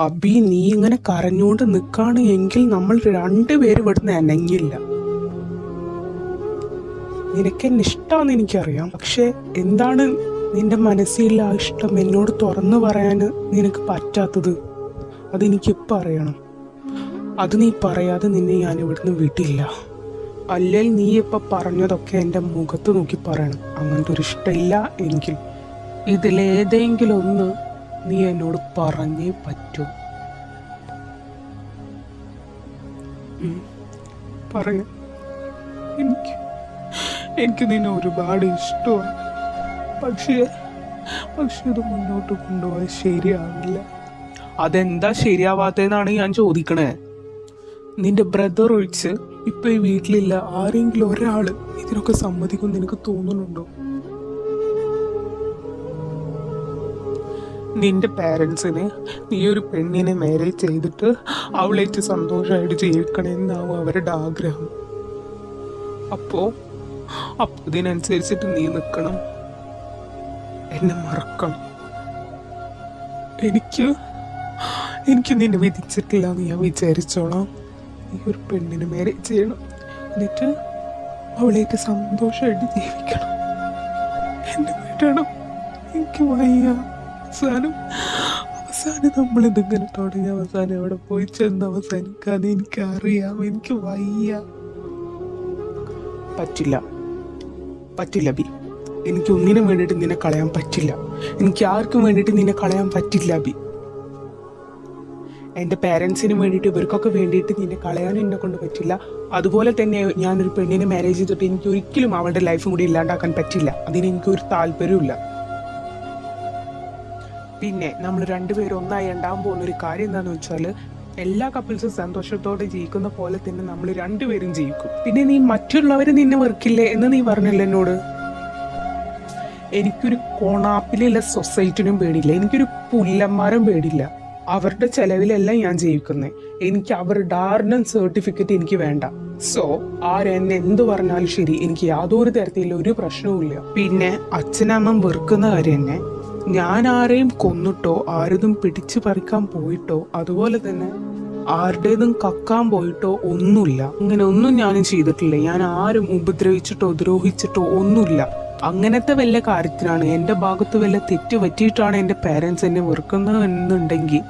അബി, നീ ഇങ്ങനെ കരഞ്ഞുകൊണ്ട് നിൽക്കാണ് എങ്കിൽ നമ്മൾ രണ്ടുപേരും ഇവിടുന്ന് അനങ്ങില്ല. നിനക്കെന്നെ ഇഷ്ടമാണെന്ന് എനിക്കറിയാം, പക്ഷെ എന്താണ് നിന്റെ മനസ്സിലുള്ള ആ ഇഷ്ടം എന്നോട് തുറന്നു പറയാൻ നിനക്ക് പറ്റാത്തത്? അതെനിക്കിപ്പോൾ അറിയണം. അത് നീ പറയാതെ നിന്നെ ഞാൻ ഇവിടുന്ന് വിടില്ല. അല്ലെങ്കിൽ നീ ഇപ്പം പറഞ്ഞതൊക്കെ എൻ്റെ മുഖത്ത് നോക്കി പറയണം. അങ്ങനത്തെ ഒരു ഇഷ്ടമില്ല എങ്കിൽ ഇതിലേതെങ്കിലും ഒന്ന് നീ എന്നോട് പറഞ്ഞേ പറ്റൂ. പറയാം. എനിക്ക് നിന്നെ ഒരുപാട് ഇഷ്ടമാണ്. പക്ഷേ ഇത് മുന്നോട്ട് കൊണ്ടുപോയാൽ ശരിയാവില്ല. അതെന്താ ശരിയാവാത്തതെന്നാണ് ഞാൻ ചോദിക്കണേ. നിന്റെ ബ്രദർ ഒഴിച്ച് ഇപ്പൊ ഈ വീട്ടിലില്ല ആരെങ്കിലും ഒരാള് ഇതിനൊക്കെ സമ്മതിക്കും നിനക്ക് തോന്നുന്നുണ്ടോ? നിന്റെ പാരൻസിന് നീ ഒരു പെണ്ണിനെ മാരേജ് ചെയ്തിട്ട് അവളേറ്റ് സന്തോഷമായിട്ട് ജീവിക്കണമെന്നാവും അവരുടെ ആഗ്രഹം. അപ്പോ ഇതിനനുസരിച്ചിട്ട് നീ നിൽക്കണം. എന്നെ മറക്കണം. എനിക്ക് നിന്നെ വിധിച്ചിട്ടില്ല എന്ന് ഞാൻ വിചാരിച്ചോളാം. നീ ഒരു പെണ്ണിന് മാരേജ് ചെയ്യണം, എന്നിട്ട് അവളേക്ക് സന്തോഷമായിട്ട് ജീവിക്കണം. എന്നെ വിടണം. എനിക്ക് വയ്യ. അവസാനം നമ്മളിതിങ്ങനെ തുടങ്ങി അവസാനം അവിടെ പോയി ചെന്ന് അവസാനിക്കാതെ എനിക്കറിയാം. എനിക്ക് വയ്യ. പറ്റില്ല ബി. എനിക്ക് ഒന്നിനും വേണ്ടിയിട്ട് നിന്നെ കളയാൻ പറ്റില്ല. എനിക്ക് ആർക്കും വേണ്ടിയിട്ട് നിന്നെ കളയാൻ പറ്റില്ല ബി. എൻ്റെ പേരൻസിന് വേണ്ടിയിട്ട് ഇവർക്കൊക്കെ വേണ്ടിയിട്ട് നിന്നെ കളയാൻ എന്നെ കൊണ്ട് പറ്റില്ല. അതുപോലെ തന്നെ ഞാനൊരു പെണ്ണിനെ മാരേജ് ചെയ്തിട്ട് എനിക്ക് ഒരിക്കലും അവളുടെ ലൈഫും കൂടി ഇല്ലാണ്ടാക്കാൻ പറ്റില്ല. അതിന് എനിക്കൊരു താല്പര്യമില്ല. പിന്നെ നമ്മൾ രണ്ടുപേരും ഒന്നായി ഉണ്ടാകാൻ പോകുന്ന ഒരു കാര്യം എന്താണെന്ന് വെച്ചാൽ, എല്ലാ കപ്പിൾസും സന്തോഷത്തോടെ ജീവിക്കുന്ന പോലെ തന്നെ നമ്മൾ രണ്ടുപേരും ജീവിക്കും. പിന്നെ നീ മറ്റുള്ളവർ നിന്നെ വെറുക്കില്ലേ എന്ന് നീ പറഞ്ഞല്ലോ എന്നോട്. എനിക്കൊരു കോണാപ്പിലുള്ള സൊസൈറ്റിനും പേടിയില്ല. എനിക്കൊരു പുല്ലന്മാരും പേടിയില്ല. അവരുടെ ചെലവിലെല്ലാം ഞാൻ ജീവിക്കുന്നത്. എനിക്ക് അവരുടെ ആരുടെയും സർട്ടിഫിക്കറ്റ് എനിക്ക് വേണ്ട. സോ ആരെന്നെ എന്ത് പറഞ്ഞാലും ശരി, എനിക്ക് യാതൊരു തരത്തിലുള്ള ഒരു പ്രശ്നവുമില്ല. പിന്നെ അച്ഛനമ്മ വെറുക്കുന്ന കാര്യം തന്നെ, ഞാൻ ആരെയും കൊന്നിട്ടോ ആരതും പിടിച്ചു പറിക്കാൻ പോയിട്ടോ അതുപോലെ തന്നെ ആരുടേതും കക്കാൻ പോയിട്ടോ ഒന്നുമില്ല. അങ്ങനെ ഒന്നും ഞാനും ചെയ്തിട്ടില്ല. ഞാൻ ആരും ഉപദ്രവിച്ചിട്ടോ ദ്രോഹിച്ചിട്ടോ ഒന്നുമില്ല. അങ്ങനത്തെ വല്ല കാര്യത്തിനാണ് എൻ്റെ ഭാഗത്ത് വല്ല തെറ്റ് പറ്റിയിട്ടാണ് എൻ്റെ പേരൻസ് എന്നെ വെറുക്കുന്നത് എന്നുണ്ടെങ്കിൽ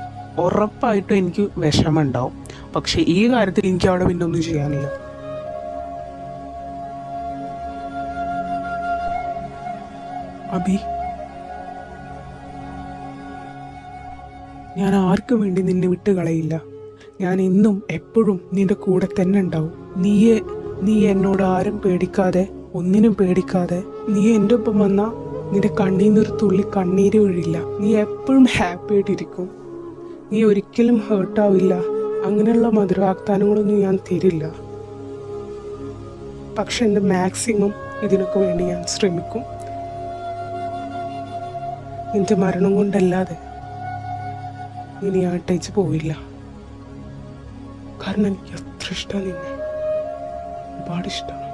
ഉറപ്പായിട്ടും എനിക്ക് വിഷമമുണ്ടാവും. പക്ഷെ ഈ കാര്യത്തിൽ എനിക്ക് അവിടെ പിന്നെ ഒന്നും ചെയ്യാനില്ല. അബി, ഞാൻ ആർക്കും വേണ്ടി നിന്നെ വിട്ട് കളയില്ല. ഞാൻ എന്നും എപ്പോഴും നിന്റെ കൂടെ തന്നെ ഉണ്ടാവും. നീ എന്നോട് ആരും പേടിക്കാതെ, ഒന്നിനും പേടിക്കാതെ നീ എൻ്റെ ഒപ്പം വന്നാൽ നിന്റെ കണ്ണീന്നൊരു തുള്ളി കണ്ണീര് വീഴില്ല. നീ എപ്പോഴും ഹാപ്പി ആയിട്ടിരിക്കും. നീ ഒരിക്കലും ഹേർട്ടാവില്ല. അങ്ങനെയുള്ള മധുരവാഗ്ദാനങ്ങളൊന്നും ഞാൻ തരില്ല. പക്ഷെ എൻ്റെ മാക്സിമം ഇതിനൊക്കെ വേണ്ടി ഞാൻ ശ്രമിക്കും. നിന്റെ മരണം കൊണ്ടല്ലാതെ ഇനി ആട്ടേച്ച് പോയില്ല. കാരണം എനിക്ക് അത്ര ഇഷ്ടമാണ് നിന്നെ, ഒരുപാട് ഇഷ്ടമാണ്.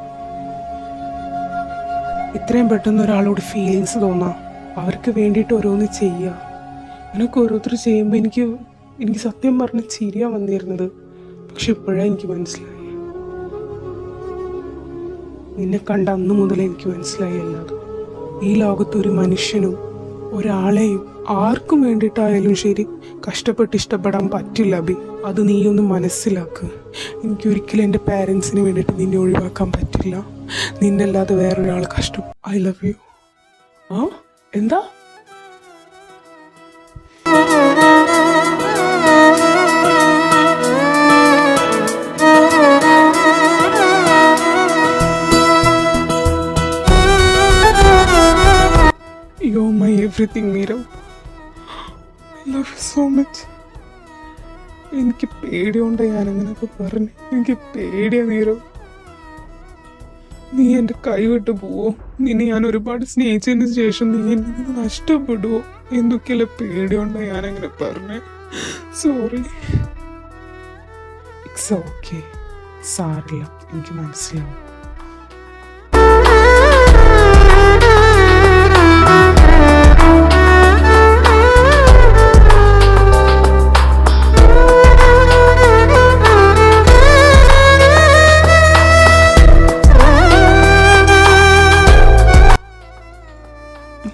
ഇത്രയും പെട്ടെന്ന് ഒരാളോട് ഫീലിങ്സ് തോന്നാം, അവർക്ക് വേണ്ടിയിട്ട് ഓരോന്ന് ചെയ്യുക. അങ്ങനെയൊക്കെ ഓരോരുത്തർ ചെയ്യുമ്പോൾ എനിക്ക് സത്യം പറഞ്ഞ് ചിരിയാ വന്നിരുന്നത്. പക്ഷെ ഇപ്പോഴാണ് എനിക്ക് മനസ്സിലായി. നിന്നെ കണ്ട അന്ന് മുതലേ എനിക്ക് മനസ്സിലായി അല്ലാതെ ഈ ലോകത്ത് ഒരു മനുഷ്യനും ഒരാളെയും ആർക്കും വേണ്ടിയിട്ടായാലും ശരി കഷ്ടപ്പെട്ട് ഇഷ്ടപ്പെടാൻ പറ്റില്ല അബി. അത് നീയൊന്ന് മനസ്സിലാക്ക്. എനിക്കൊരിക്കലും എൻ്റെ പാരൻസിന് വേണ്ടിയിട്ട് നിന്നെ ഒഴിവാക്കാൻ പറ്റില്ല. നിന്നെ അല്ലാതെ വേറൊരാൾ കഷ്ടം. I love you. എന്താ? You're my everything, Meera. I love you so much. എനിക്ക് പേടിയുണ്ട് ഞാനങ്ങനൊക്കെ പറഞ്ഞു. എനിക്ക് പേടിയാ നീരോ. നീ എൻ്റെ കൈ വിട്ട് പോവോ? നിന്നെ ഞാൻ ഒരുപാട് സ്നേഹിച്ചതിന് ശേഷം നീ എന്നെ നഷ്ടപ്പെടുവോ എന്തൊക്കെയല്ല പേടിയുണ്ട് ഞാനങ്ങനെ പറഞ്ഞു. സോറി. It's okay. സാരില്ല, എനിക്ക് മനസ്സിലാവും.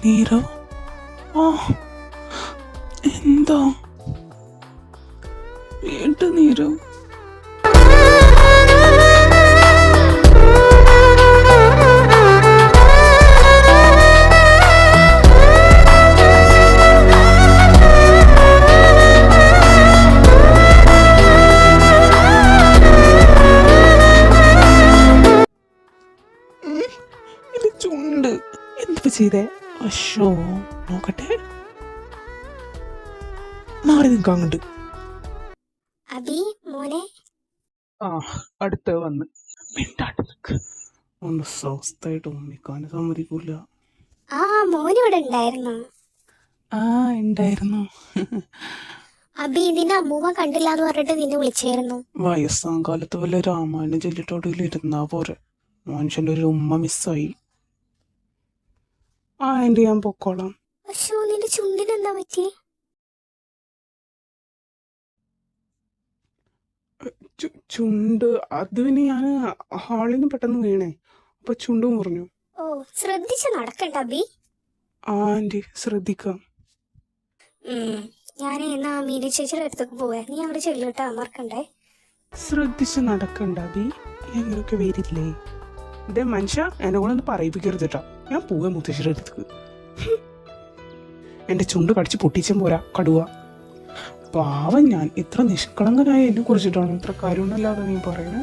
നീരവ് ആ എന്താ വേണ്ട നീരവ്. ചുണ്ട് എന്തിപ്പോ ചെയ്തേ? അശോ നോക്കട്ടെ, മാറി നിൽക്കാൻ അങ്ങോട്ട്. ആ അടുത്ത് വന്ന് മിണ്ടാട്ട് നിൽക്ക്. ഒന്ന് സ്വസ്ഥായിട്ട് ഉമ്മിക്കാൻ സമ്മതിക്കൂല. ആ മോനിവിടെ ഉണ്ടായിരുന്നു. ആ ഉണ്ടായിരുന്നു. അബി നിന്നെ അമ്മൂമ്മ കണ്ടില്ല എന്ന് പറഞ്ഞിട്ട് നിന്നെ വിളിച്ചായിരുന്നു. വയസ്സാം കാലത്ത് വല്ല രാമായണം ചൊല്ലിട്ടോടിയിൽ ഇരുന്നാ പോരെ, മനുഷ്യന്റെ ഒരു ഉമ്മ മിസ്സായി. ആ ആന്റി ഞാൻ പൊക്കോളാം. പക്ഷോ നിന്റെ ചുണ്ടിന് എന്താ പറ്റി? ചുണ്ട് അത് പിന്നെ ഞാൻ ഹാളിൽ നിന്ന് പെട്ടെന്ന് വീണേ, അപ്പൊ ചുണ്ട് മുറിഞ്ഞു. ഓ ശ്രദ്ധിച്ച് നടക്കണ്ട അബി. ആ ആന്റി ശ്രദ്ധിക്കാം. ഞാൻ എന്നാ മീന ചേച്ചിയുടെ അടുത്തേക്ക് പോവേ, നീ അവിടെ ചെല്ലിട്ടാ മറക്കണ്ടേ. ശ്രദ്ധിച്ച് നടക്കണ്ട അബി, എങ്ങനെയൊക്കെ വരില്ലേ. ഇതേ മനുഷ്യ എന്നെ കൂടെ ഒന്ന് പറയിപ്പിക്കരുത് കേട്ടോ. ഞാൻ പോവാ മുത്തശ്ശിയുടെ അടുത്തേക്ക്. എന്റെ ചുണ്ട് കടിച്ച് പൊട്ടിച്ചും പോരാ കടുവ. പാവം ഞാൻ, ഇത്ര നിഷ്കളങ്കനായ എന്നെ കുറിച്ചിട്ടാണ് ഇത്ര കാര്യമൊന്നുമല്ലാതെ നീ പറയണേ.